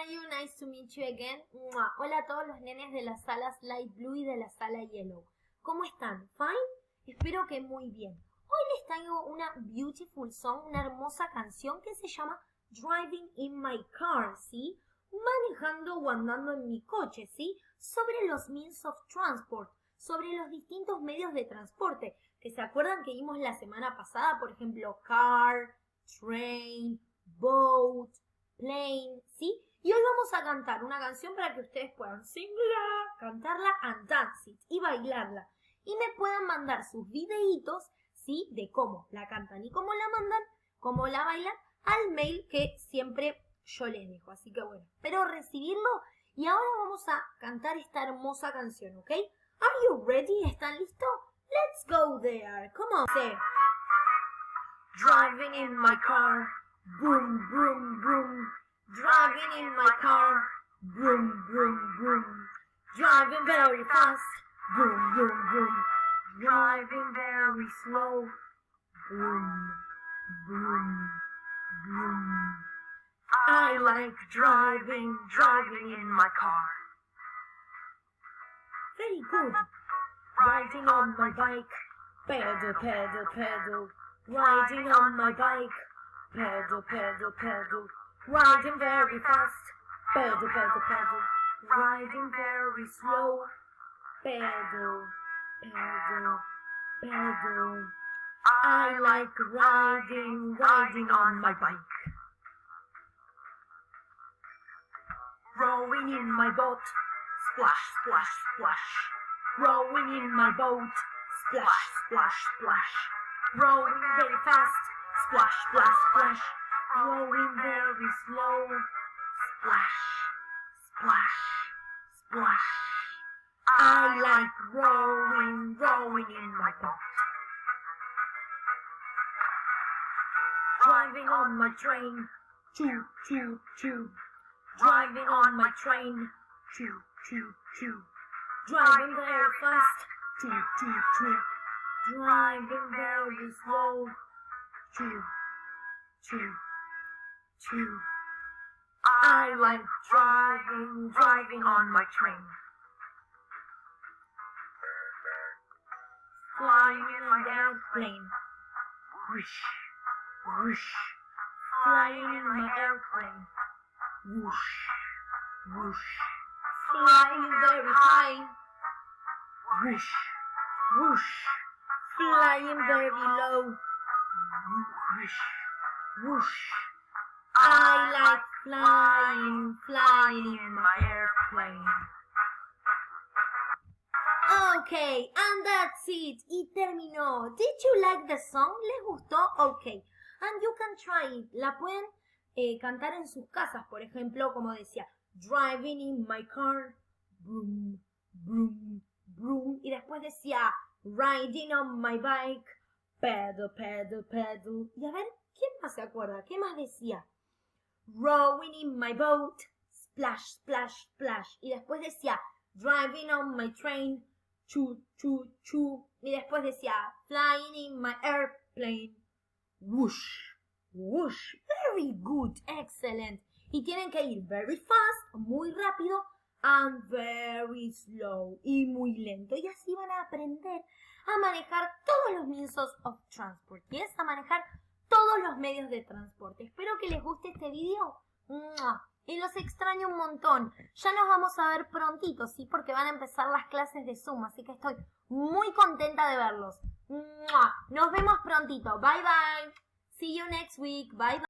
are you? Nice to meet you again. ¡Mua! Hola a todos los nenes de las salas Light Blue y de la sala Yellow. ¿Cómo están? ¿Fine? Espero que muy bien. Hoy les traigo una beautiful song, una hermosa canción que se llama Driving in My Car, ¿sí? Manejando o andando en mi coche, ¿sí? Sobre los means of transport, sobre los distintos medios de transporte, que se acuerdan que vimos la semana pasada, por ejemplo, car, train, boat, plane, ¿sí? Y hoy vamos a cantar una canción para que ustedes puedan singla, cantarla and dance it, y bailarla. Y me puedan mandar sus videitos, ¿sí? De cómo la cantan y cómo la mandan, cómo la bailan, al mail que siempre yo les dejo. Así que bueno, espero recibirlo. Y ahora vamos a cantar esta hermosa canción, ¿ok? Are you ready? ¿Están listos? Let's go there. Come on. Say, driving in my car, boom, boom, boom. Driving in my car, boom, boom, boom. Driving very fast, boom, boom, boom. Driving very slow, boom, boom, boom. I like driving in my car. Very good. Riding on my bike, pedal, pedal, pedal. Riding on my bike, pedal, pedal, pedal. Riding very fast, pedal, pedal, pedal. Riding very slow, pedal, pedal, pedal. I like riding on my bike. Rowing in my boat, splash, splash, splash. Rowing in my boat, splash, splash, splash. Rowing very fast, splash, splash, splash. Rowing very slow, splash, splash, splash. I like rowing in my boat. Driving on my train, choo, choo, choo. Driving on my train, choo, choo, choo. Driving very fast, choo, choo, choo. Driving very slow, choo, choo, choo. I like driving on my train. Flying in my airplane, whoosh, whoosh. Flying in my airplane, whoosh, whoosh. Flying very high, whoosh, whoosh. Flying very low, whoosh, whoosh. I like flying in my airplane. Okay, and that's it. Y terminó. Did you like the song? ¿Les gustó? Okay. And you can try it. La pueden cantar en sus casas, por ejemplo, como decía, driving in my car, broom, broom, broom. Y después decía, riding on my bike, pedal, pedal, pedal. Y a ver, ¿quién más se acuerda? ¿Qué más decía? Rowing in my boat, splash, splash, splash. Y después decía, driving on my train, choo, choo, choo. Y después decía, flying in my airplane, whoosh, whoosh. Very good, excellent. Y tienen que ir very fast, muy rápido, and very slow, y muy lento. Y así van a aprender a manejar todos los means of transport. Y es a manejar todos los medios de transporte. Espero que les guste este video. ¡Mua! Y los extraño un montón. Ya nos vamos a ver prontito, ¿sí? Porque van a empezar las clases de Zoom, así que estoy muy contenta de verlos. ¡Mua! Nos vemos prontito. Bye, bye. See you next week. Bye, bye.